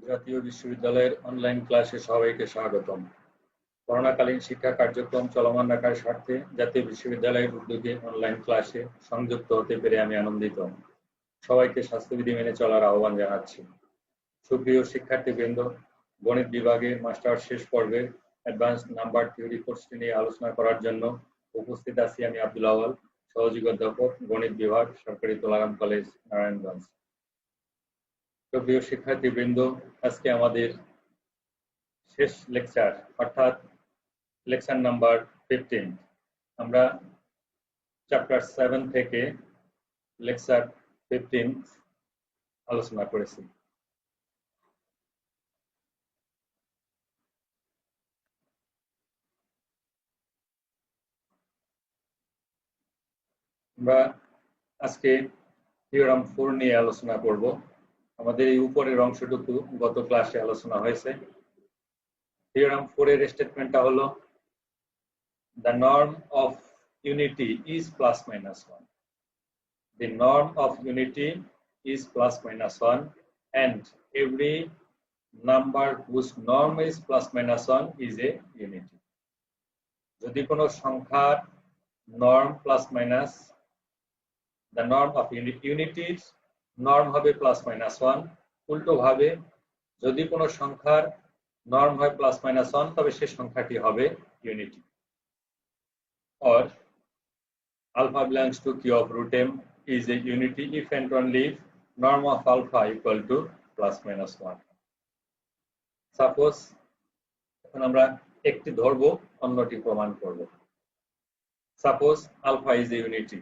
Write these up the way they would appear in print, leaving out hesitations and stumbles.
জাতীয় বিশ্ববিদ্যালয়ের অনলাইন ক্লাসে সবাইকে স্বাগতম। করোনাকালীন শিক্ষা কার্যক্রম চলমান রাখার স্বার্থে জাতীয় বিশ্ববিদ্যালয়ের উদ্যোগে অনলাইন ক্লাসে সংযুক্ত হতে পেরে আমি আনন্দিত। সবাইকে স্বাস্থ্যবিধি মেনে চলার আহ্বান জানাচ্ছি। সুপ্রিয় শিক্ষার্থীবৃন্দ, গণিত বিভাগের মাস্টার্স শেষ পর্বের অ্যাডভান্স নাম্বার থিওরি কোর্সটি নিয়ে আলোচনা করার জন্য উপস্থিত আছি আমি আব্দুল আওয়াল, সহযোগী অধ্যাপক, গণিত বিভাগ, সরকারি তোলারাম কলেজ, নারায়ণগঞ্জ। সুপ্রিয় শিক্ষার্থীবৃন্দ, আজকে আমাদের শেষ লেকচার অর্থাৎ লেকচার নাম্বার 15। আমরা চ্যাপ্টার 7 থেকে লেকচার 15 আলোচনা করেছি। আমরা আজকে থিওরাম 4 নিয়ে আলোচনা করব। আমাদের এই উপরের অংশটুকু গত ক্লাসে আলোচনা হয়েছে। থিওরাম 4 এর স্টেটমেন্টটা হলো the norm of unity is plus minus 1. The norm of unity is plus minus 1 and every number whose norm is plus minus 1 is a unity. যদি কোনো সংখ্যার norm plus minus, the norm of unity norm হবে plus minus 1, উল্টো ভাবে যদি কোনো সংখ্যার norm হয় plus minus 1 তবে সেই সংখ্যাটি হবে unity। or alpha belongs to Q of root m is a unity if and only if norm of alpha equal to plus minus 1. Suppose এখন আমরা একটি ধরব, অন্যটি প্রমাণ করব। Suppose alpha is a unity,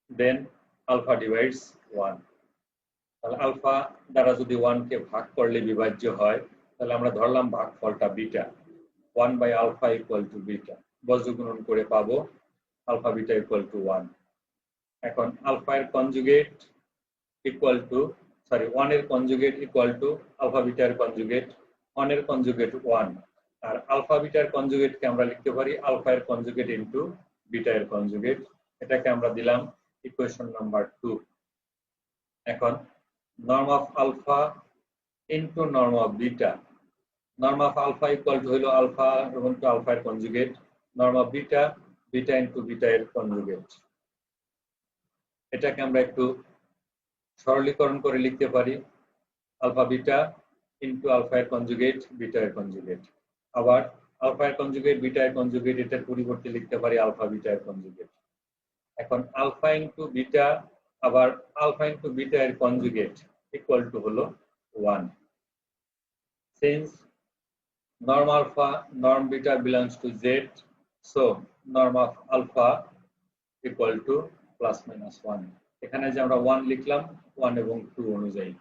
then alpha divides 1. তাহলে alpha দ্বারা যদি 1 কে ভাগ করলে বিভাজ্য হয়, তাহলে আমরা ধরলাম ভাগফলটা beta, 1 by alpha equal to beta, বজ্রগুণন করে পাবো alpha beta equal to 1. এখন আলফা এর কনজুগেট ইকুয়াল টু 1 এর conjugate equal to alpha beta এর কনজুগেট, 1 এর কনজুগেট 1 আর আলফা বিটা এর কনজুগেটকে আমরা লিখতে পারি আলফা এর কনজুগেট ইনটু বিটা এর কনজুগেট। এটাকে আমরা দিলাম ইকুয়েশন নাম্বার 2। এখন norm of alpha into norm of beta, norm of alpha equal to হলো আলফা ইনটু আলফা এর conjugate, norm of beta beta into beta এর কনজুগেট। এটাকে আমরা একটু সরলীকরণ করে লিখতে পারি আলফা বিটা ইনটু আলফা এর কনজুগেট বিটা এর কনজুগেট। আবার আলফা এর কনজুগেট বিটা এর কনজুগেট এটার পরিবর্তে লিখতে পারি আলফা বিটা এর কনজুগেট। এখন আলফা ইনটু বিটা আবার আলফা ইনটু বিটা এর কনজুগেট ইকুয়াল টু হলো 1। Since norm alpha norm beta belongs to z, so norm of alpha equal to plus minus 1. এখানে যে আমরা 1 লিখলাম 1 এবং 2 অনুযায়ী।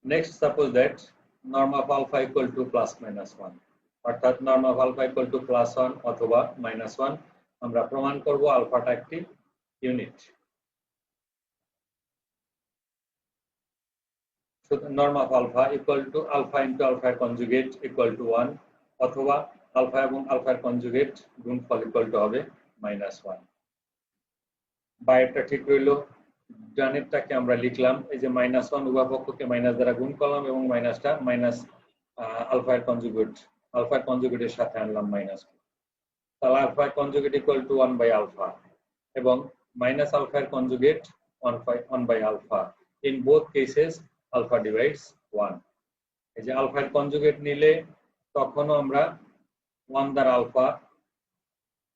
Next, suppose that norm of alpha equal to plus minus 1, অর্থাৎ norm of alpha equal to plus 1 অথবা minus 1। আমরা প্রমাণ করব আলফাটা একটি unit. norm of alpha equal to alpha into alpha conjugate equal to 1 অথবা আলফা এবং আলফার কনজুগেট গুণফল ইকুয়াল টু হবে -1। বাইরেরটা ঠিক রইল, ডানেরটাকে আমরা লিখলাম এই যে -1 উভয় পক্ষকে মাইনাস দ্বারা গুণ করলাম এবং মাইনাসটা মাইনাস আলফার কনজুগেটের সাথে আনলাম -2। তাহলে আলফার conjugate equal to 1 by alpha এবং মাইনাস আলফার conjugate 1 by alpha. In both cases alpha divides 1। এই যে আলফার কনজুগেট নিলে তখনও আমরা 1 দ্বারা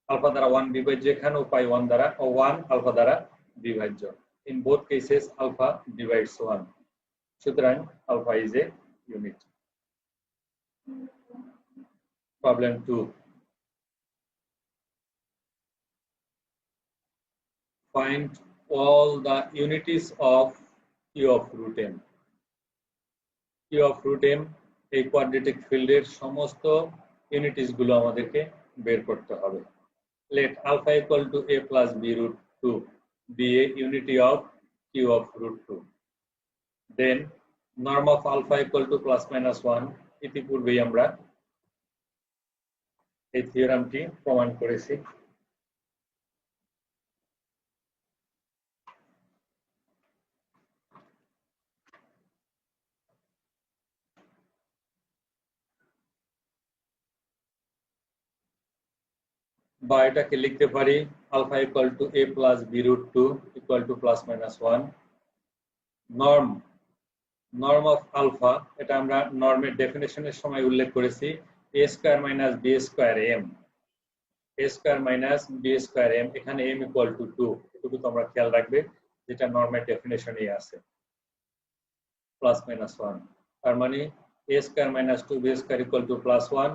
আলফা দ্বারা 1 বিভাজ্য, এখানেও পাই 1 দ্বারা 1 আলফা দ্বারা বিভাজ্য। In both cases alpha divides 1, সুতরাং alpha is a unit. Problem 2, find all the unities of Q of root m. Q of root m এই কোয়াড্রেটিক ফিল্ডের সমস্ত ইউনিটিস গুলো আমাদেরকে বের করতে হবে। Let alpha equal to a plus b root 2 be a unity of Q of root 2. Then norm of alpha equal to plus minus 1, ইতিপূর্বেই আমরা এই থিওরামটি প্রমাণ করেছি। বা এটাকে লিখতে পারি alpha equal to a plus b root 2 equal to plus minus 1। Norm of alpha, এটা আমরা নর্মের ডেফিনেশনের সময় উল্লেখ করেছি, a square minus b square m, a square minus b square m, এখানে m ইকুয়াল টু 2, এটুকু তোমরা খেয়াল রাখবে, যেটা নর্মের ডেফিনেশনেই আছে, প্লাস মাইনাস 1। তার মানে a square minus 2b square equal to plus 1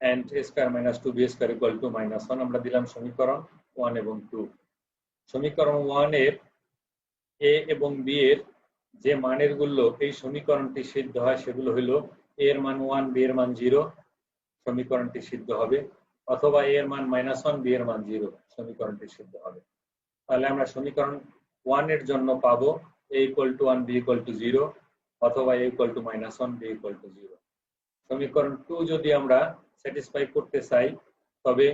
and a square minus 2b square equal to minus 1। আমরা দিলাম সমীকরণ 1 এবং 2। সমীকরণ 1 এর a এবং b এর যে মানের গুলো এই সমীকরণটি সিদ্ধ হয় সেগুলো হলো a এর মান 1, b এর মান 0, সমীকরণটি সিদ্ধ হবে, অথবা a এর মান -1, b এর মান 0, সমীকরণটি সিদ্ধ হবে। তাহলে আমরা সমীকরণ 1 এর জন্য পাবো a equal to 1, b equal to 0, অথবা a equal to -1, b equal to 0। সমীকরণ 2 যদি আমরা স্যাটিসফাই করতে চাই তবে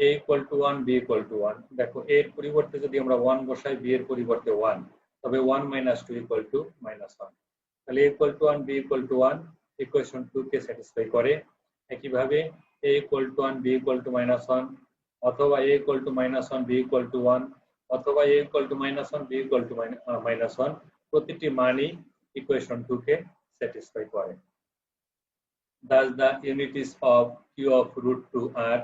a equal to 1, b equal to 1। দেখো a এর পরিবর্তে যদি আমরা 1 বসাই, b এর পরিবর্তে 1, তবে 1 - 2 ইকুয়াল টু -1। তাহলে a equal to 1, b equal to 1 equation 2 K satisfy করে। একইভাবে a equal to 1, b equal to -1, অথবা a equal to -1, b equal to 1, অথবা a equal to -1, b equal to -1, প্রতিটি মানই ইকুয়েশন 2 কে satisfy করে। Thus the unities of q of root 2 are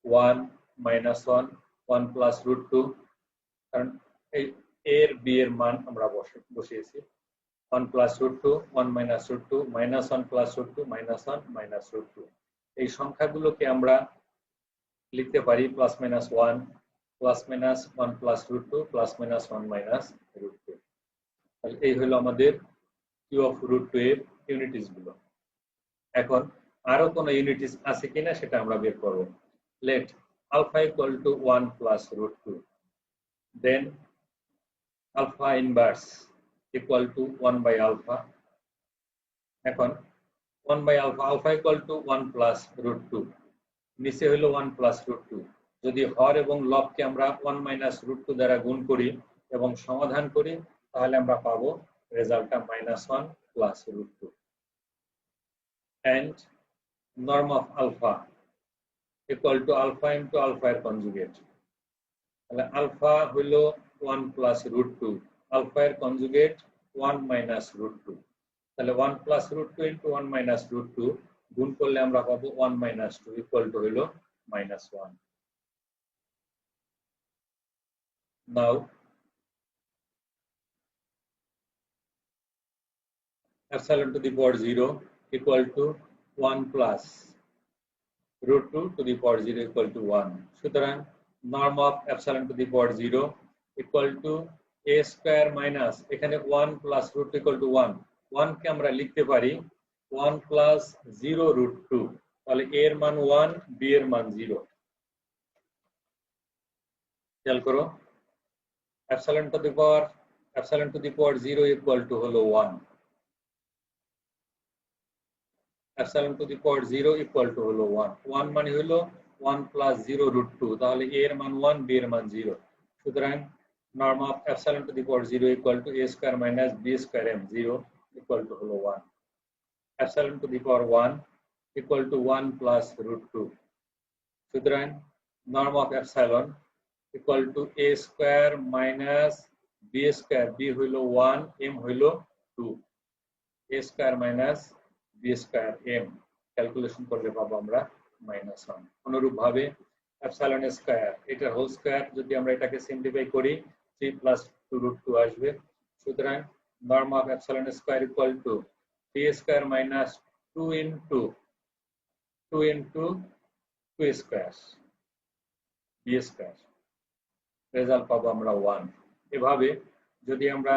1, -1, 1 plus root 2, কারণ a এর b এর মান আমরা বসিয়েছি, 1 plus root 2, 1 minus root 2, -1 plus root 2, -1 minus root 2। এই সংখ্যাগুলোকে আমরা লিখতে পারি plus minus 1, plus minus 1 plus root 2, plus minus 1 minus root 2। তাহলে এই হলো আমাদের q of root 2 এর ইউনিটিস গুলো। এখন আরো কোনো ইউনিটিস আছে কিনা সেটা আমরা বের করব। Let alpha equal to 1 plus root 2, then alpha inverse equal to 1 by alpha. এখন 1 by alpha, alpha equal to 1 plus root 2, নিচে হলো 1 প্লাস রুট 2। যদি হর এবং লবকে আমরা 1 মাইনাস রুট 2 দ্বারা গুণ করি এবং সমাধান করি তাহলে আমরা পাবো রেজাল্টটা -1 plus root 2। and norm of alpha equal to alpha into alpha এর কনজুগেট। তাহলে আলফা হলো 1 প্লাস রুট 2, আলফা এর কনজুগেট 1 মাইনাস রুট 2। তাহলে 1 plus root 2 into 1 minus root 2 গুণ করলে আমরা পাবো 1 মাইনাস 2 ইকুয়াল টু হলো -1। নাও epsilon to the power 0 equal to 1 plus root 2 to the power 0 equal to 1. সুতরাং norm of epsilon to the power 0 equal to a square minus, এখানে 1 plus root equal to 1, 1 কে আমরা লিখতে পারি 1 plus 0 root 2। তাহলে a এর মান 1, b এর মান 0। খেয়াল করো, epsilon to the power 0 equal to হলো 1, epsilon to the power 0 equal to হলো 1, 1 মানে হলো 1 plus 0 root 2, তাহলে a এর মান 1, b এর মান 0। সুতরাং norm of epsilon to the power 0 equal to a square minus b square m, 0 equal to হলো 1। epsilon to the power 1 equal to 1 plus root 2। সুতরাং norm of epsilon equal to a square minus b square, b হইলো 1, m হইলো 2, a square minus b square m, calculation করলে পাবো আমরা -1। অনুরূপ ভাবে epsilon square, এটা হোল স্কয়ার, যদি আমরা এটাকে সিম্পলিফাই করি 3 plus 2 root 2 আসবে। সুতরাং norm of epsilon square equal to 3 square minus 2 into 2 square b square, result পাবো আমরা 1। এভাবে যদি আমরা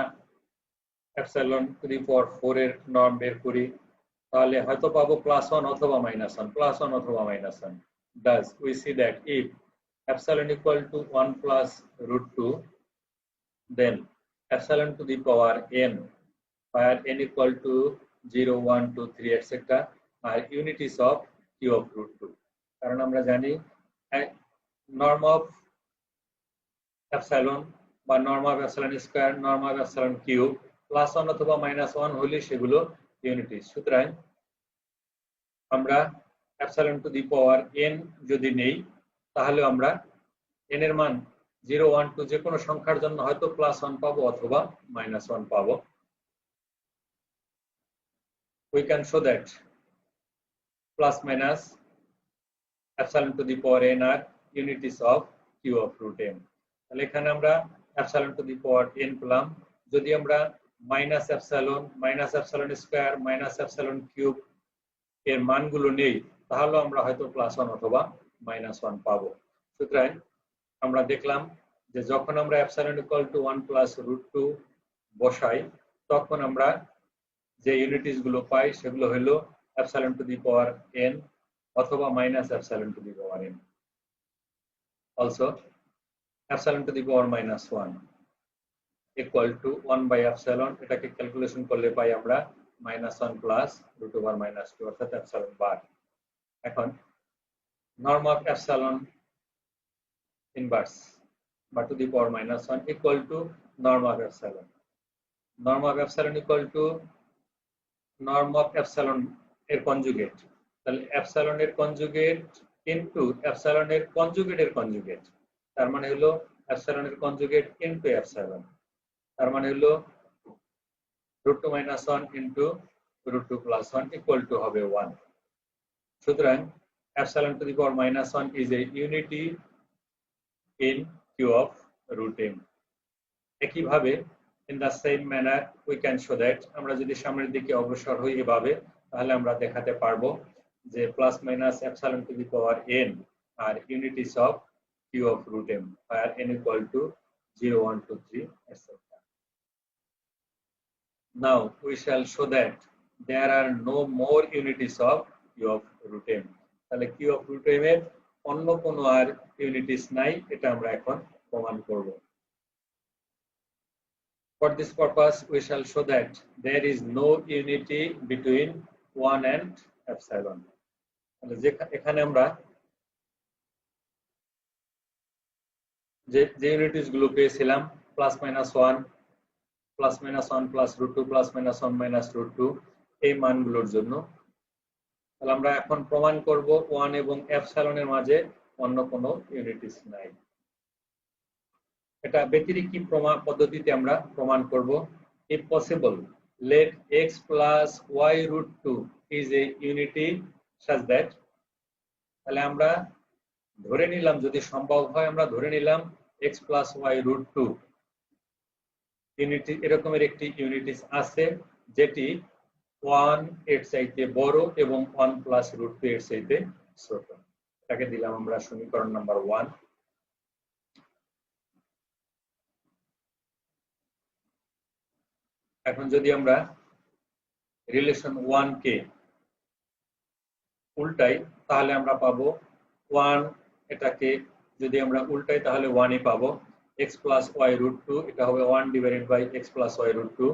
epsilon to the power 4 এর নরম বের করি তাহলে হয়তো পাবো +1 অথবা -1, +1 অথবা -1। Thus we see that if epsilon equal to 1 plus root 2, then epsilon to the power n, where n equal to 0, 1, 2, 3 etc. are unities of q of root 2। কারণ আমরা জানি norm of epsilon বা norm of epsilon square, norm of epsilon cube +1 অথবা -1 হলে সেগুলো unities. সুতরাং আমরা epsilon to the power n যদি নেই তাহলে আমরা n এর মান 0, 1, 2 যে কোনো সংখ্যার জন্য হয়তো +1 পাবো অথবা -1 পাবো। We can show that plus minus epsilon to the power n are unities of q of root n. তাহলে এখানে আমরা epsilon to the power n পেলাম। যদি আমরা minus epsilon square minus epsilon cube এর মানগুলো নেই তাহলে আমরা হয়তো +1 অথবা -1 পাবো। সুতরাং আমরা দেখলাম যে যখন আমরা epsilon equal to 1 plus root 2 বসাই তখন আমরা যে ইউনিটিস গুলো পাই সেগুলো হলো epsilon to the power n অথবা minus epsilon to the power n। Also epsilon to the power -1 equal to 1 by epsilon, এটাকে ক্যালকুলেশন করলে পাই আমরা -1 plus root over -2 অর্থাৎ epsilon বার। এখন norm of epsilon inverse বা to the power -1 equal to norm of epsilon। norm of epsilon equal to norm of epsilon এর conjugate. তাহলে epsilon এর conjugate into epsilon এর কনজুগেটের কনজুগেট, তার মানে হলো epsilon এর কনজুগেট ইনটু epsilon, তার মানে হলো √2 - 1 ইনটু √2 + 1 ইকুয়াল টু হবে 1। সুতরাং epsilon to the power -1 is a unity in q of root n। একইভাবে in the same manner we can show that আমরা যদি সামনের দিকে অগ্রসর হই এভাবে তাহলে আমরা দেখাতে পারবো যে plus minus epsilon to the power n are unities of q of root m where n equal to 0, 1, 2, 3 etc. Now we shall show that there are no more unities of q of root m। তাহলে q of root m এর অন্য কোনো আর unities নাই, এটা আমরা এখন প্রমাণ করব। For this purpose we shall show that there is no unity between 1 and epsilon। তাহলে এখানে আমরা যে ইউনিটিস গুলো পেয়েছিলাম +-1 +-1 plus √2 +-1 - √2 এই মানগুলোর জন্য, তাহলে আমরা এখন প্রমাণ করব 1 এবং epsilon এর মাঝে অন্য কোনো ইউনিটিস নাই। এটা ব্যতিরিক্ত প্রমাণ পদ্ধতিতে আমরা প্রমাণ করব। if possible let x plus y √2 is a unity such that, তাহলে আমরা ধরে নিলাম যদি সম্ভব হয় আমরা ধরে নিলাম x plus y √2 ইউনিটি এরকমের একটি ইউনিটিস আছে যেটি 1 এর চাইতে বড় এবং 1 plus √2 এর চাইতে ছোট। এটাকে দিলাম আমরা সমীকরণ নাম্বার 1। এখন যদি আমরা রিলেশন 1 কে উল্টাই তাহলে আমরা পাবো 1, এটাকে যদি আমরা উল্টাই তাহলে 1 ই পাবো। x plus y √2 এটা হবে 1 divided by x plus y √2,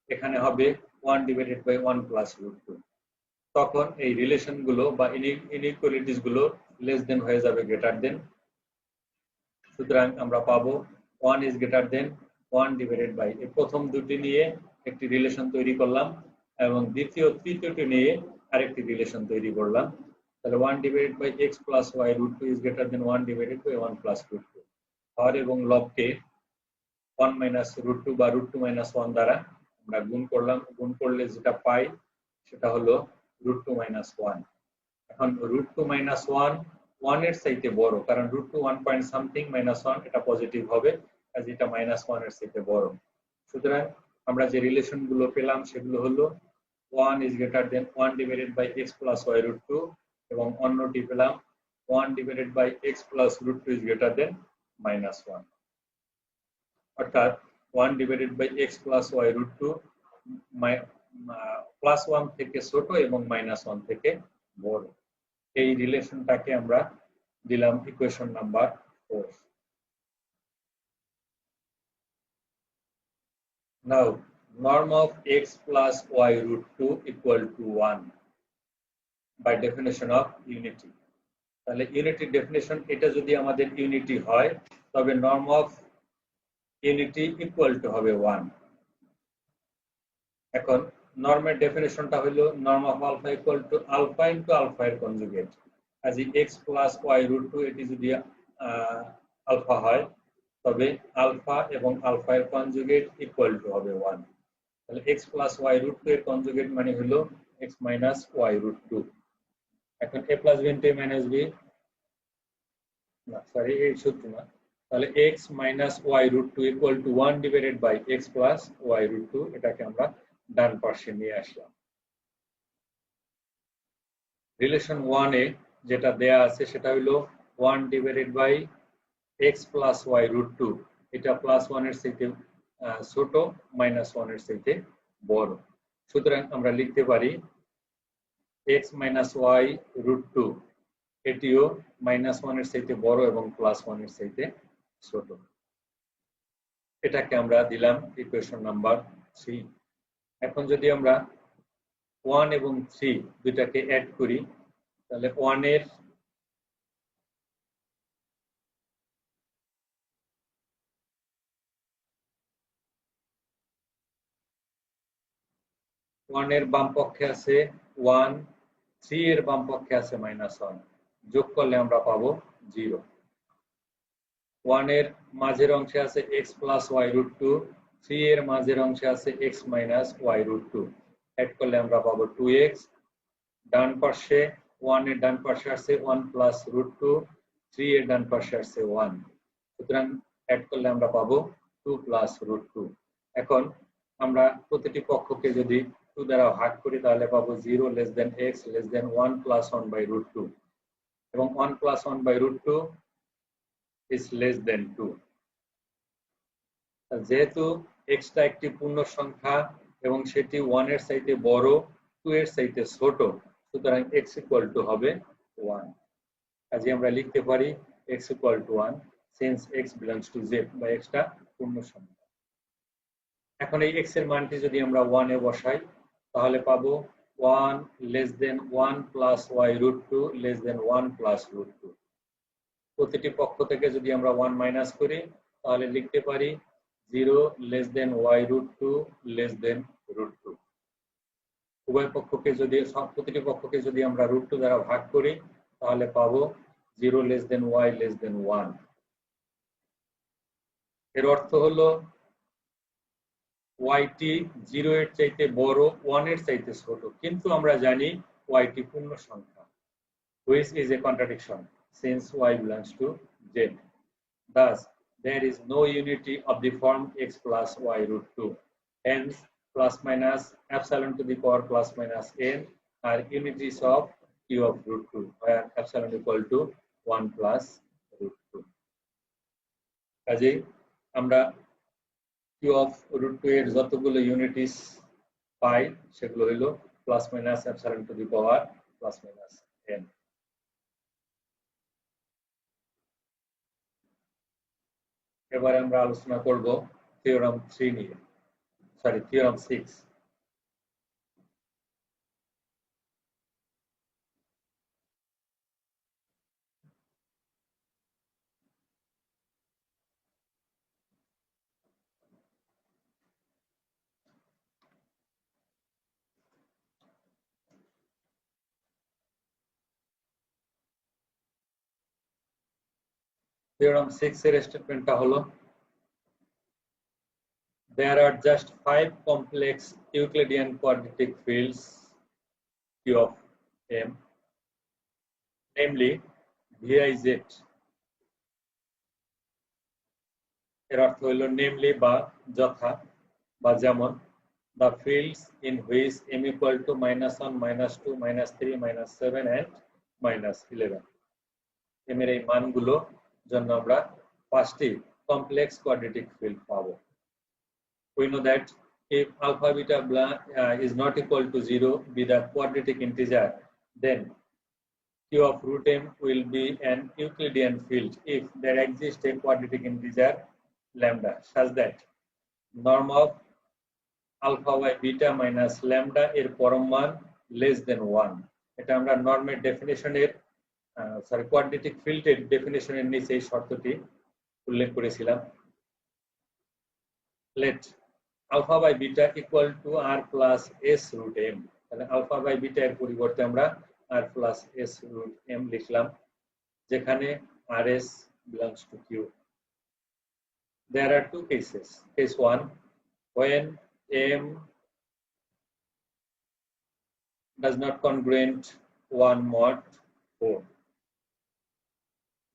এখানে হবে 1 divided by 1 plus √2। তখন এই রিলেশন গুলো বা ইনইকুয়ালিটিস গুলো লেস দেন হয়ে যাবে গ্রেটার দেন। সুতরাং আমরা পাবো 1 is greater than 1 divided by, এই প্রথম দুটি নিয়ে একটি রিলেশন তৈরি করলাম এবং তৃতীয়টি নিয়ে আরেকটি রিলেশন তৈরি করলাম। তাহলে 1 divided by x plus y √2 is greater than 1 divided by 1 plus √2। হর এবং লবকে 1 minus √2 বা √2 - 1 দ্বারা আমরা গুণ করলাম, গুণ করলে যেটা পাই সেটা হলো √2 - 1। এখন √2 - 1 1 এর চাইতে বড়, কারণ √2 1 পয়েন্ট সামথিং -1 এটা পজিটিভ হবে, কাজে এটা -1 এর চাইতে বড়। সুতরাং আমরা যে রিলেশন গুলো পেলাম সেগুলো হলো 1 is greater than 1 divided by x plus y √2 এবং অন্যটি পেলাম 1 divided by x plus √2 is greater than -1। অর্থাৎ 1 divided by x plus y √2 +1 থেকে ছোট এবং -1 থেকে বড়। এই রিলেশনটাকে আমরা দিলাম equation number 4। Now norm of x plus y √2 equal to 1 by definition of unity। তাহলে ইউনিটি ডেফিনিশন, এটা যদি আমাদের ইউনিটি হয় তবে norm of unity equal to হবে 1। এখন নর্মের ডেফিনিশনটা হলো norm of alpha equal to alpha into alpha এর conjugate. as x plus y root 2 এটি যদি আলফা হয় তবে আলফা এবং আলফা এর কনজুগেট ইকুয়াল টু হবে 1 তাহলে x plus y root 2 এর কনজুগেট মানে হলো x minus y root 2 এখন a plus b into a minus b না সরি এই সূত্র না তাহলে x minus y root 2 equal to 1 divided by x plus y root 2 এটাকে আমরা ডান পাশে নিয়ে আসলাম রিলেশন 1 এ যেটা দেয়া আছে সেটা হলো 1 divided by x plus y root 2 এটা প্লাস 1 এর চাইতে ছোট মাইনাস 1 এর চাইতে বড় সুতরাং আমরা লিখতে পারি x minus y root 2 এটিও মাইনাস 1 এর চাইতে বড় এবং প্লাস 1 এর চাইতে ছোট এটাকে আমরা দিলাম ইকুয়েশন নাম্বার 3 এখন যদি আমরা 1 এবং 3 দুটাকে অ্যাড করি তাহলে 1 এর বাম পক্ষে আছে 1 3 এর বাম পক্ষে আছে -1 যোগ করলে আমরা পাবো 0 1 এর মাঝের অংশে আছে x plus y root 2 3 এর মাঝের অংশে আছে x minus y root 2 add করলে আমরা পাবো 2x ডান পাশে 1 এর ডান পাশে আছে 1 plus root 2 3 এর ডান পাশে আছে 1 সুতরাং অ্যাড করলে আমরা পাবো 2 plus root 2 এখন আমরা প্রতিটি পক্ষকে যদি 2 দ্বারা ভাগ করি তাহলে পাবো 0 less than x less than 1 plus 1 by root 2 এবং 1 plus 1 by root 2 is less than 2 যেহেতু x টা একটি পূর্ণ সংখ্যা এবং সেটি 1 এর চাইতে বড় 2 এর চাইতে ছোট সুতরাং x equal to হবে 1 কাজে আমরা লিখতে পারি x equal to 1 since x belongs to z বা x টা পূর্ণ সংখ্যা এখন এই x এর মানটি যদি আমরা 1 এ বসাই তাহলে পাবো 1 less than 1 plus y root 2 less than 1 plus root 2 প্রতিটি পক্ষ থেকে যদি আমরা 1 মাইনাস করি তাহলে লিখতে পারি 0 less than y root 2 less than root 2 উভয় পক্ষকে যদি প্রতিটি পক্ষকে যদি আমরা root 2 দ্বারা ভাগ করি তাহলে পাবো 0 less than y less than 1 এর অর্থ হলো y টি 0 এর চাইতে বড় 1 এর চাইতে ছোট কিন্তু আমরা জানি y টি পূর্ণ সংখ্যা which is a contradiction since y belongs to z thus there is no unity of the form x plus y root 2 hence plus minus epsilon to the power plus minus n are unities of q of root 2 where epsilon equal to 1 plus root 2 কাজেই আমরা q of root 2 এর যতগুলো unities পাই সেগুলো হলো plus minus epsilon to the power plus minus n এবারে আমরা আলোচনা করব থিওরাম 3 নিয়ে থিওরাম 6 থিওরাম 6 এর স্টেটমেন্টটা হলো there are just 5 complex Euclidean quadratic fields Q of M namely VIZ এর অর্থ হলো namely বা যথা বা যেমন the fields in which M equal to -1 -2 -3 -7 and -11 M এর এই মানগুলো জন্য আমরা পাঁচটি কমপ্লেক্স কোয়াড্রেটিক ফিল্ড পাবো we know that if alpha beta is not equal to 0 be the quadratic integer then q of root m will be an Euclidean field if there exists a quadratic integer lambda such that norm of alpha by beta minus lambda এর পরম মান less than 1 এটা আমরা নরমের ডেফিনিশনের quadratic ফিল্ডের ডেফিনিশনের নিচে এই শর্তটি উল্লেখ করেছিলাম let alpha by beta equal to r plus s root m তাহলে alpha by beta এর পরিবর্তে আমরা r plus s root m লিখলাম, যেখানে rs belongs to q. There are two cases. Case 1, when m does not congruent 1 mod 4.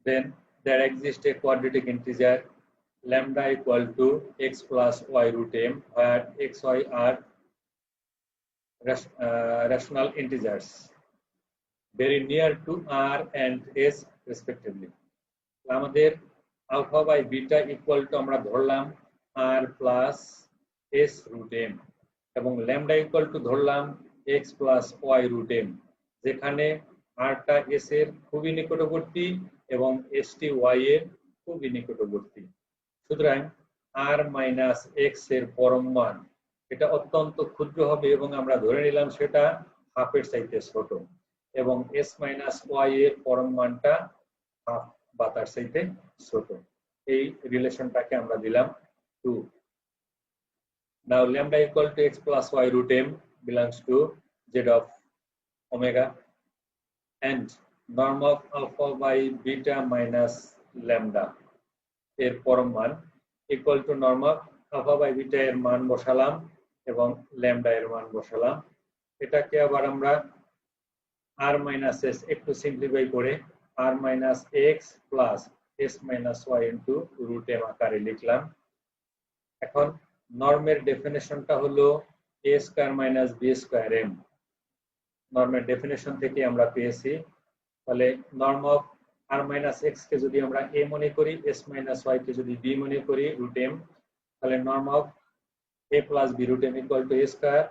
Then there exists a quadratic integer lambda equal to x plus y root m, where x, y are rational integers very near to r and s respectively. আমাদের alpha by beta equal to আমরা ধরলাম r plus s root m এবং lambda equal to ধরলাম x plus y root m, যেখানে r টা s এর খুবই নিকটবর্তী এবং s টি y এর খুবই নিকটবর্তী। সুতরাং r minus x এর পরম মান এটা অত্যন্ত ক্ষুদ্র হবে এবং আমরা ধরে নিলাম সেটা হাফের চাইতে ছোট, এবং s minus y এর পরম মানটা হাফ বা তার চাইতে ছোট। এই রিলেশনটাকে আমরা দিলাম 2. Now lambda equal to x plus y root m belongs to z of omega, and norm of alpha by beta minus lambda এর পরম মান equal to norm of alpha by beta এর মান বসালাম এবং lambda এর মান বসালাম। এটাকে আবার আমরা r minus s একটু সিম্পলিফাই করে r minus x plus s minus y into root m আকারে লিখলাম। এখন নর্মের ডেফিনেশনটা হলো a square minus b square m। নর্মের ডেফিনেশন থেকে আমরা পেয়েছি, তাহলে norm of r minus x কে যদি আমরা a মনে করি, s minus y কে যদি b মনে করি root m, তাহলে norm of a plus b root m equal to a square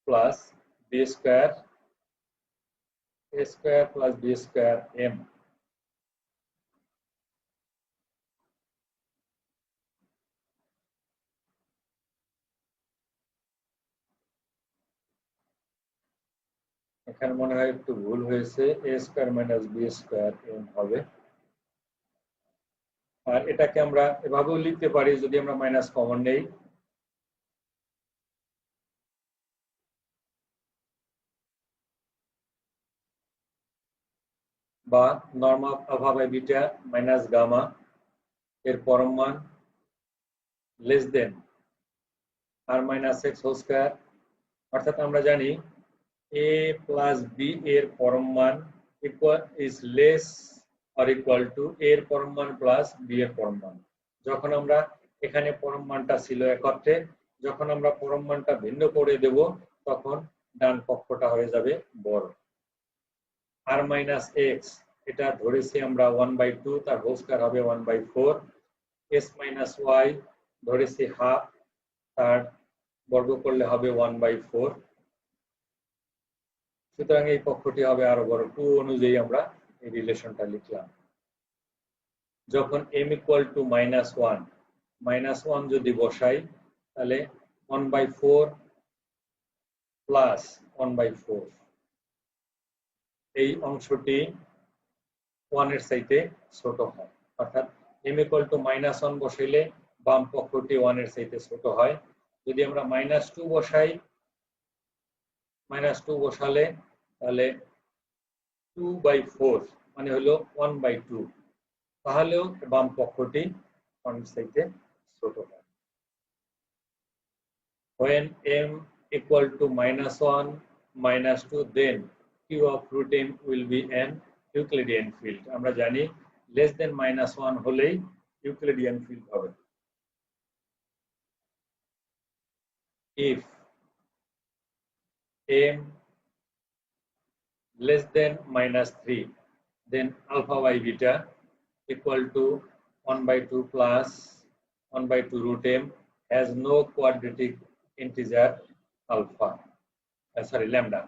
plus b square a square plus b square m। এখানে মনে হয় একটু ভুল হয়েছে, a square minus b square m হবে। আর এটাকে আমরা এভাবেও লিখতে পারি যদি আমরা মাইনাস কমন নেই, বা norm of alpha by beta minus gamma এর পরম মান less than r minus x whole square. অর্থাৎ আমরা জানি a প্লাস বি এর পরম মান is less or equal to a এর পরম মান প্লাস বি এর পরম মান। যখন আমরা এখানে পরম মানটা ছিল এক অর্থে, যখন আমরা পরম মানটা ভিন্ন করে দেব তখন ডান পক্ষটা হয়ে যাবে বড়। r মাইনাস এক্স এটা ধরেছি আমরা 1/2, তার হোল স্কয়ার হবে 1/4। s মাইনাস ওয়াই ধরেছি হাফ, তার বর্গ করলে হবে 1/4। সুতরাং এই পক্ষটি হবে আরো বড়, 2 অনুযায়ী আমরা এই রিলেশনটা লিখলাম। যখন m ইকুয়াল টু -1 যদি বসাই, তাহলে 1/4 প্লাস 1/4 এই অংশটি 1 এর চাইতে ছোট হয়। অর্থাৎ m ইকুয়াল টু -1 বসাইলে বাম পক্ষটি 1 এর চাইতে ছোট হয়। যদি আমরা -2 বসাই, -2 বসালে তাহলে 2/4 মানে হলো 1/2, তাহলেও বাম পক্ষটি 1 এর চাইতে ছোট হয়। When m equal to -1, -2, then q of root m will be an Euclidean field. আমরা জানি less than -1 হলেই Euclidean field হবে। If m less than -3, then alpha by beta equal to 1/2 plus 1/2 root m has no quadratic integer alpha, lambda.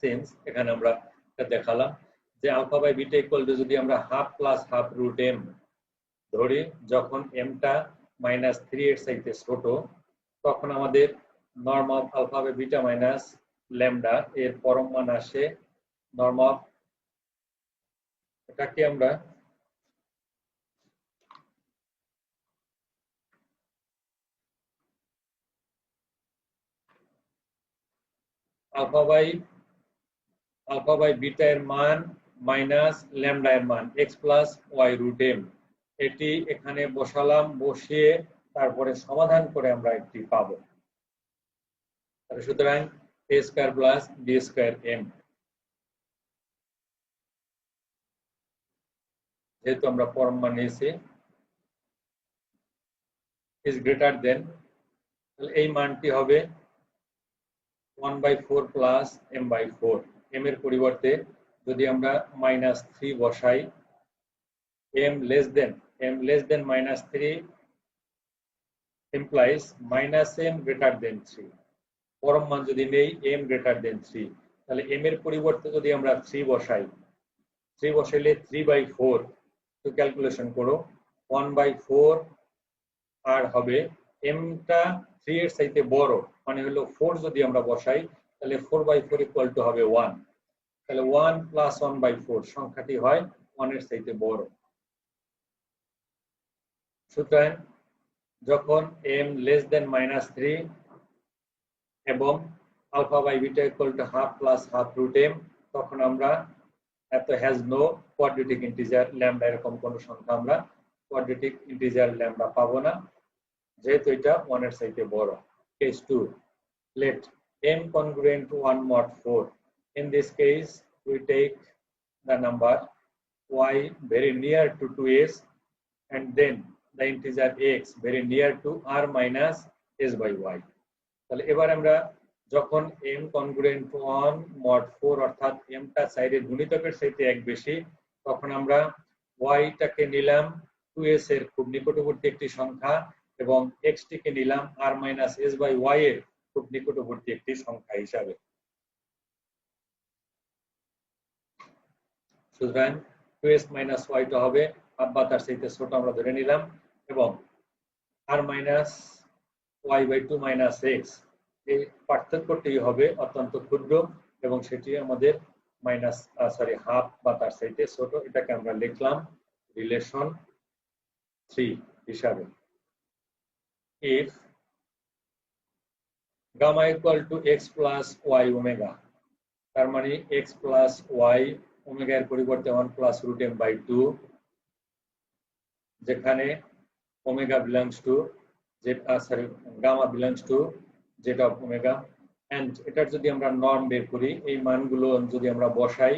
Since এখানে আমরা এটা দেখালাম যে alpha by beta equal to যদি আমরা half plus half root m ধরি, যখন m টা -3 এর চাইতে ছোট, তখন আমাদের norm of alpha by beta minus lambda এর পরম মান আসে নর্ম অফ, এটাকে আমরা alpha by alpha by beta এর মান মাইনাস ল্যামডা এর মান x plus y root m, এটি এখানে বসালাম, বসিয়ে তারপরে সমাধান করে আমরা একটি পাবো। সুতরাং a square plus b square m, যেহেতু আমরা পরম মান নিয়েছি, ইজ গ্রেটার দেন, এই মানটি হবে 1/4 প্লাস m/4। m এর পরিবর্তে যদি আমরা -3 বসাই, m less than -3 implies -m greater than 3। পরম মান যদি নেই m greater than 3, তাহলে m এর পরিবর্তে যদি আমরা 3 বসাই, 3 বসাইলে 3/4, তো ক্যালকুলেশন করো 1/4 আর হবে m টা 3 এর চাইতে বড়, মানে হলো 4 যদি আমরা বসাই তাহলে 4/4 ইকুয়াল টু হবে 1, তাহলে 1 প্লাস 1/4 সংখ্যাটি হয় 1 এর চাইতে বড়। সুতরাং যখন m লেস দেন -3 এবং alpha by beta equal to half plus half root m, তখন আমরা এত has no quadratic integer lambda, এরকম কোন সংখ্যা আমরা কোয়াড্রেটিক ইন্টিজার ল্যামডা পাবো না, যেহেতু এটা 1 এর চাইতে বড়। Case 2, let m congruent to 1 mod 4. In this case, we take the number y very near to 2s and then the integer x very near to r minus s by y. তাহলে এবার আমরা যখন m congruent to 1 mod 4 অর্থাৎ m টা সাইডের গুণিতকের চাইতে এক বেশি, তখন আমরা y টাকে নিলাম 2s এর খুব নিকটবর্তী একটি সংখ্যা এবং x টিকে নিলাম r minus s by y এর খুব নিকটবর্তী একটি সংখ্যা হিসাবে। সুতরাং 2s minus y টা হবে হাফ বা তার চাইতে ছোট আমরা ধরে নিলাম, এবং r minus y by 2 minus x, এই পার্থক্যটি হবে অত্যন্ত ক্ষুদ্র এবং সেটি আমাদের হাফ বা তার চাইতে ছোট। এটাকে আমরা লিখলাম রিলেশন 3 হিসাবে। if gamma equal to x plus y omega, তার মানে x plus y ওমেগা এর পরিবর্তে 1 plus root m by 2, যেখানে omega belongs to gamma belongs to z of omega, and এটার যদি আমরা নর্ম বের করি, এই মানগুলো যদি আমরা বসাই,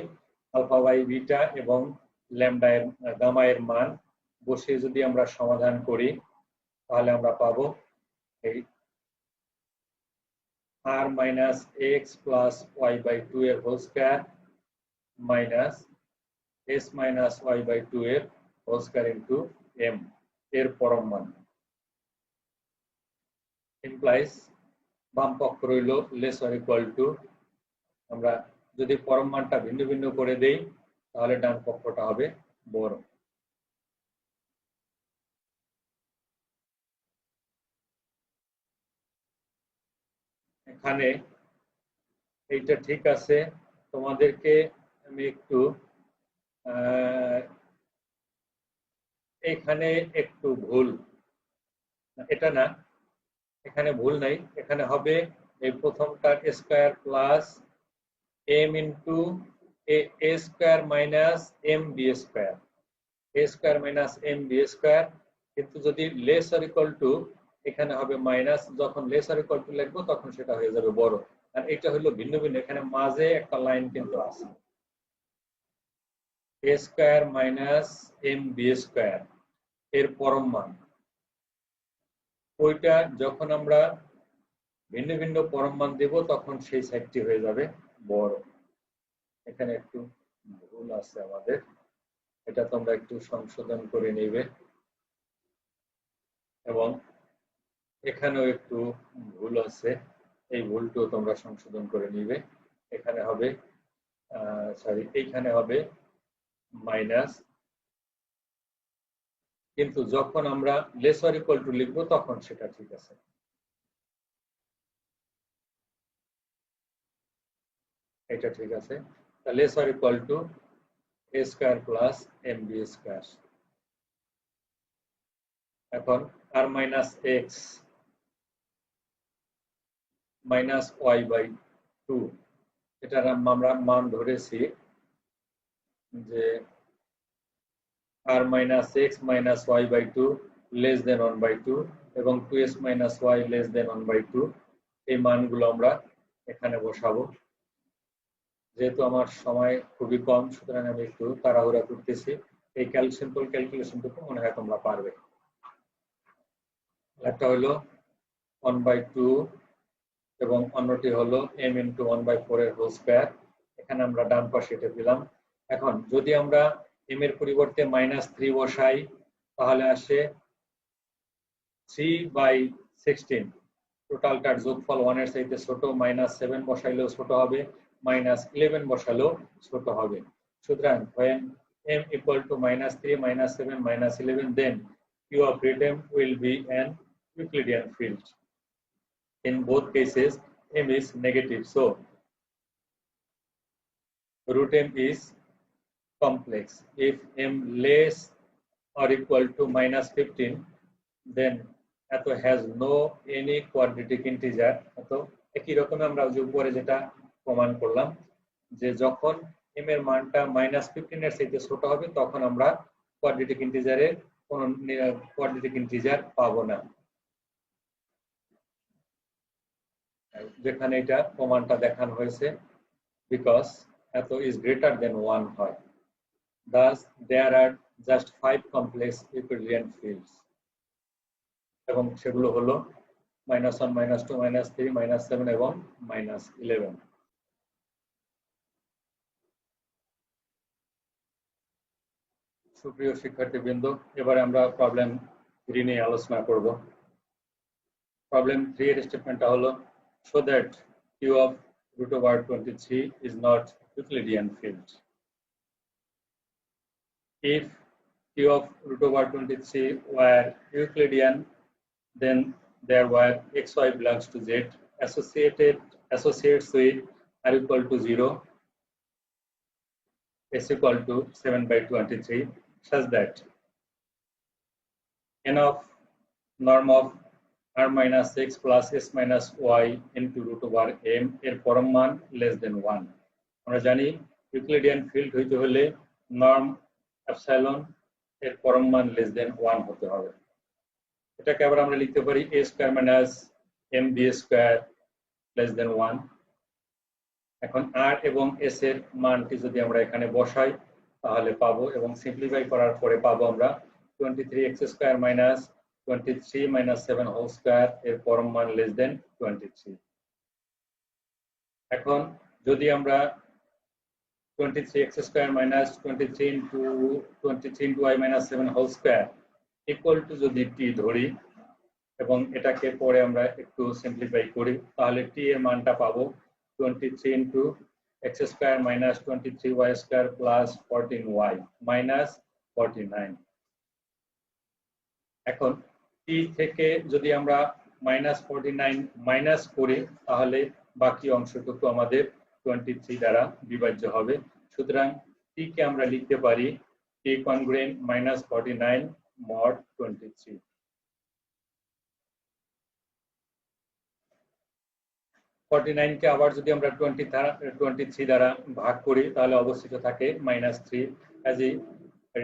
আলফা বাই বিটা এবং ল্যামডা এর গামা এর মান বসিয়ে যদি আমরা সমাধান করি, তাহলে আমরা পাবো এই r minus x plus y by 2 এর হোল স্কয়ার মাইনাস s minus y by 2 এর হোল স্কয়ার ইনটু m এর পরম মান, implies বাম পক্ষ রইল লেস অর ইকুয়াল টু, আমরা যদি পরম মানটা ভিন্ন ভিন্ন করে দেই তাহলে ডান পক্ষটা হবে বড়। এখানে এইটা ঠিক আছে, তোমাদেরকে আমি একটু এখানে একটু ভুল, এটা না, এখানে ভুল নাই, এখানে হবে এই প্রথমটা square plus m into a square minus m b square, a square minus m b square, কিন্তু যদি লেস অর ইকুয়াল টু এখানে হবে মাইনাস, যখন লেস অর ইকুয়াল টু লিখবো তখন সেটা হয়ে যাবে বড়। আর এটা হলো ভিন্ন ভিন্ন, এখানে মাঝে একটা লাইন কিন্তু আছে, a square minus m b square এর পরম মান, ওইটা যখন আমরা ভিন্ন ভিন্ন পরম মান দেব তখন সেই সাইডটি হয়ে যাবে বড়। এখানে একটু ভুল আছে আমাদের, এটা তোমরা একটু সংশোধন করে নেবে, এবং এখানেও একটু ভুল আছে, এই ভুলটাও তোমরা সংশোধন করে নিবে। এখানে হবে এইখানে হবে মাইনাস, কিন্তু যখন আমরা লেস অর ইকুয়াল টু লিখবো তখন সেটা ঠিক আছে। এটা ঠিক আছে, less or equal to a স্কয়ার প্লাস mb স্কয়ার। এখন r minus x minus y by 2 এটার আমরা মান ধরেছি যে r minus x minus y by 2 less than 1 by 2 এবং 2s minus y less than 1 by 2 এই মানগুলো আমরা এখানে বসাবো। যেহেতু আমার সময় খুবই কম, সুতরাং আমি একটু তাড়াহুড়া করতেছি। এই সিম্পল ক্যালকুলেশনটুকু মনে হয় তোমরা পারবে। একটা হলো 1 by 2 এবং অন্যটি হলো m into 1 by 4 এর হোল স্কয়ার। এখানে আমরা ডান পাশে এটা দিলাম। এখন যদি আমরা m এর পরিবর্তে -3 বসাই তাহলে আসে 3 by 16। টোটালটার যোগফল 1 এর চাইতে ছোট, -7 বসাইলেও ছোট হবে, -11 বসালেও ছোট হবে। সুতরাং when m equal to -3, -7, -11, then q of root m will be an Euclidean field. In both cases, m is negative, so root m is complex. If m less or equal to -15, then এত has no any quadratic integer। তো একই রকম আমরা যে উপরে যেটা প্রমাণ করলাম যে যখন m এর মানটা -15 এর চাইতে ছোট হবে তখন আমরা কোয়াড্রেটিক ইন্টিজারের কোন কোয়াড্রেটিক ইন্টিজার পাবো না। যেখানে এটা প্রমাণটা দেখানো হয়েছে because এত is greater than 1 হয়। Thus there are just 5 complex Euclidean fields এবং সেগুলো হলো -1, -2, -3, -7 এবং -11। সুপ্রিয় শিক্ষার্থীবৃন্দ, এবারে আমরা প্রবলেম 3 নিয়ে আলোচনা করব। প্রবলেম 3 এর স্টেটমেন্টটা হলো show that q of √23 is not Euclidean field. If q of √23 were Euclidean, then there were xy belongs to z associates with r equal to 0, s equal to 7 by 23, such that n of norm of r minus x plus s minus y into √m এর পরম মান less than 1। আমরা জানি Euclidean field হইতে হলে norm epsilon এর পরম মান less than 1 হতে হবে। এটাকে আবার আমরা লিখতে পারি a square minus mb square less than 1। এখন r এবং s এর মানটি যদি আমরা এখানে বসাই তাহলে পাবো, এবং সিম্পলিফাই করার পরে পাবো আমরা 23x square minus 23 minus 7 whole square এর পরম মান less than 23। এখন যদি আমরা 23x square minus 23 into y minus 7 whole square equal to যদি t ধরি এবং এটাকে পরে আমরা একটু সিম্পলিফাই করি তাহলে t এর মানটা পাবো 23 into x square minus 23y square plus 14y minus 49। এখন t থেকে যদি আমরা -49 মাইনাস করি তাহলে বাকি অংশটুকু আমাদের 23 দ্বারা বিভাজ্য হবে। সুতরাং t কে আমরা লিখতে পারি t কনগ্রুয়েন্ট -49 mod 23। কে আবার যদি আমরা 23 দ্বারা ভাগ করি তাহলে অবশিষ্ট থাকে -3। অ্যাজ এ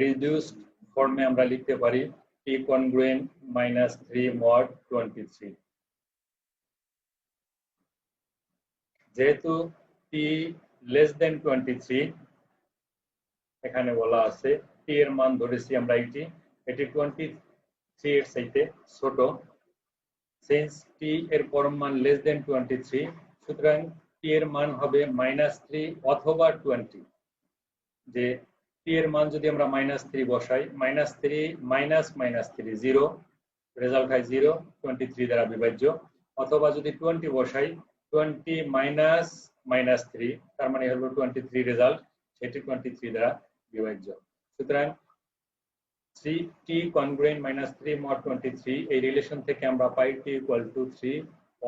রিডিউসড ফর্মে আমরা লিখতে পারি t congruent -3 mod 23। যেহেতু t less than 23 এখানে বলা আছে t এর মান ধরেছি আমরা এটি 23 এর চাইতে ছোট। since t এর পরম মান less than 23, সুতরাং t এর মান হবে -3 অথবা 20। যে t এর মান যদি আমরা -3 বসাই, -3 মাইনাস -3 0, রেজাল্ট হয় 0, 23 দ্বারা বিভাজ্য। অথবা যদি 20 বসাই 20 মাইনাস -3 তার মানে হলো 23 রেজাল্ট, সেটি 23 দ্বারা বিভাজ্য। সুতরাং t congruent -3 mod 23 এই রিলেশন থেকে আমরা পাই t equal to 3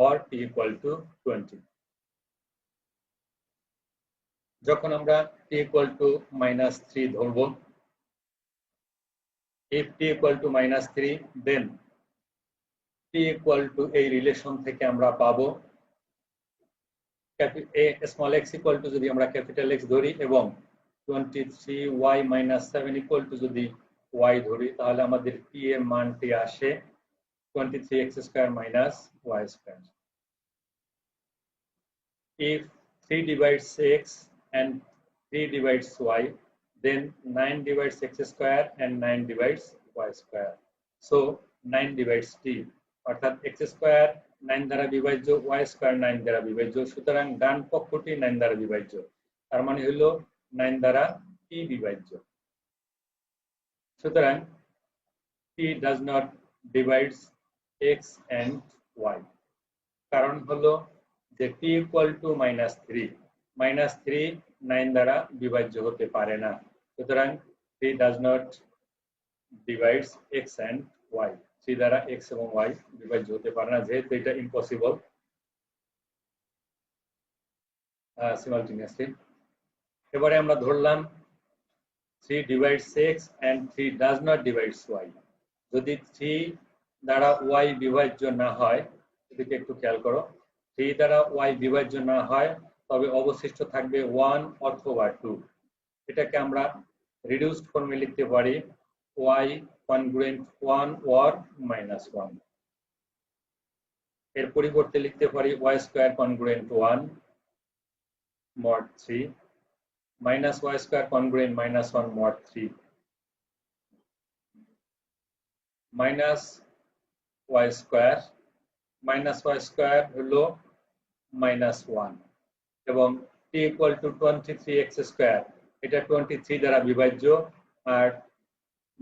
or t equal to 20। যখন আমরা t equal to -3 ধরব, if t equal to -3 then t equal to এই রিলেশন থেকে আমরা পাবো স্মল x ইকুয়াল টু যদি আমরা ক্যাপিটাল X ধরি এবং 23y - 7 ইকুয়াল টু যদি y ধরি তাহলে আমাদের p এর মানটি আসে 23x square minus y square. If 3 divides x and 3 divides y, then 9 divides x square and 9 divides y square. So 9 divides t. অর্থাৎ x square 9 দ্বারা বিভাজ্য, y square 9 দ্বারা বিভাজ্য, সুতরাং ডান পক্ষটি 9 দ্বারা বিভাজ্য। তার মানে হলো 9 দ্বারা t বিভাজ্য। সুতরাং t does not divides x and y. কারণ হলো যে t equal to -3, -3 9 দ্বারা বিভাজ্য হতে পারে না, সুতরাং t does not divides x and y. 3 দ্বারা x এবং y বিভাজ্য হতে পারে না, যেহেতু এটা ইম্পসিবল সিমালটেনিয়াসলি। এবারে আমরা ধরলাম 3 divides x and 3 does not divides y. যদি 3 দ্বারা y বিভাজ্য না হয়, এদিকে একটু খেয়াল করো, 3 দ্বারা y বিভাজ্য না হয় তবে অবশিষ্ট থাকবে 1 অথবা 2। এটাকে আমরা রিডিউসড ফর্মে লিখতে পারি y congruent 1 or -1। এর পরিবর্তে লিখতে পারি y square congruent 1 mod 3 minus y square congruent -1 mod 3 minus y square হলো -1 এবং t equal to 23x square, এটা 23 দ্বারা বিভাজ্য, আর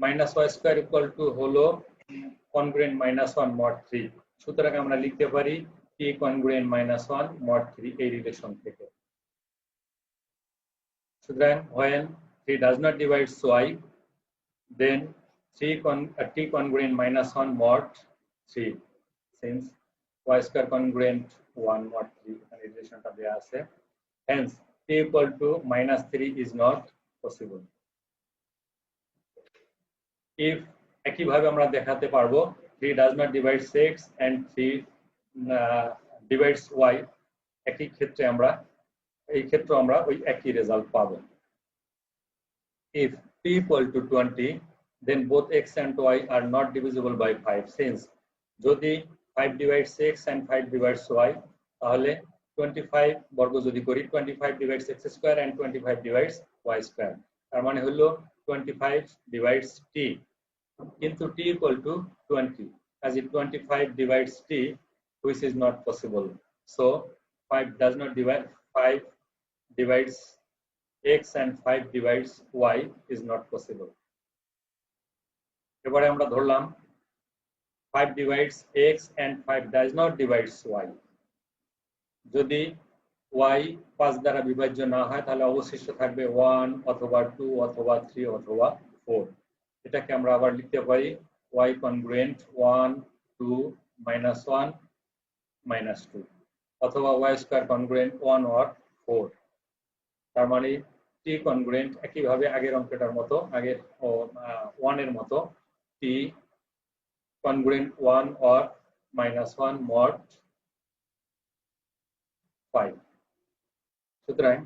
-y square equal to হলো congruent -1 mod 3। সুতরাং আমরা লিখতে পারি t congruent -1 mod 3 এই রিলেশন থেকে। সুতরাং when 3 does not divide y, then t congruent -1 mod 3, since y square congruent 1 mod 3 এখানে রিলেশনটা দেয়া আছে, hence t equal to -3 is not possible. if একইভাবে আমরা দেখাতে পারবো 3 does not divide x and 3 divides y, একই ক্ষেত্রে আমরা ওই একই রেজাল্ট পাবো। if t equal to 20, then both x and y are not divisible by 5, since যদি 5 divides x and 5 divides y, তাহলে 25 বর্গ যদি করি 25 divides x square and 25 divides y square, তার মানে হলো 25 divides t, কিন্তু t equal to 20, as if 25 divides t, which is not possible. So 5 does not divide, 5 divides x and 5 divides y is not possible. এবারে আমরা ধরলাম 5 divides x and 5 does not divides y. যদি y 5 দ্বারা বিভাজ্য না হয় তাহলে অবশিষ্ট থাকবে 1 অথবা 2 অথবা 3 অথবা 4। এটাকে আমরা আবার লিখতে পারি y congruent 1 2 -1 -2 অথবা y square congruent 1 or 4। তার মানে t congruent একইভাবে আগের অঙ্কটার মতো, আগের 1 এর মতো t congruent 1 or -1 mod 5। সুতরাং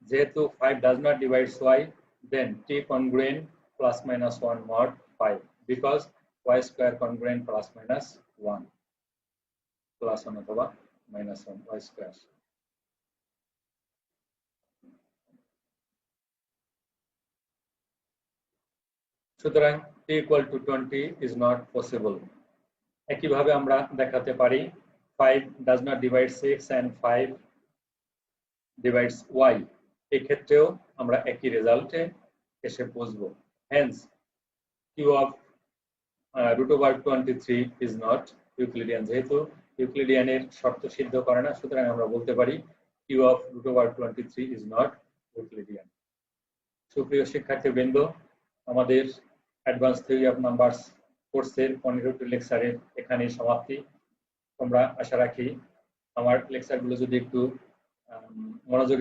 যেহেতু 5 does not divide y, then t congruent +-1 mod 5, because y square congruent +-1, +1 অথবা -1 y square। সুতরাং t equal to 20 is not possible. একইভাবে আমরা দেখাতে পারি 5 does not divide 6 and 5 divides y, এই ক্ষেত্রেও আমরা একই রেজাল্টে এসে পৌঁছবো। hence q of √23 is not Euclidean, যেহেতু ইউক্লিডিয়ানের শর্ত সিদ্ধ করে না, সুতরাং আমরা বলতে পারি q of √23 is not Euclidean। সুপ্রিয় শিক্ষার্থীবৃন্দ, আমাদের অ্যাডভান্স থিওরি অফ নাম্বারস কোর্সের 15টি লেকচারের এখানেই সমাপ্তি। তোমরা আশা রাখি আমার লেকচারগুলো যদি একটু মনোযোগের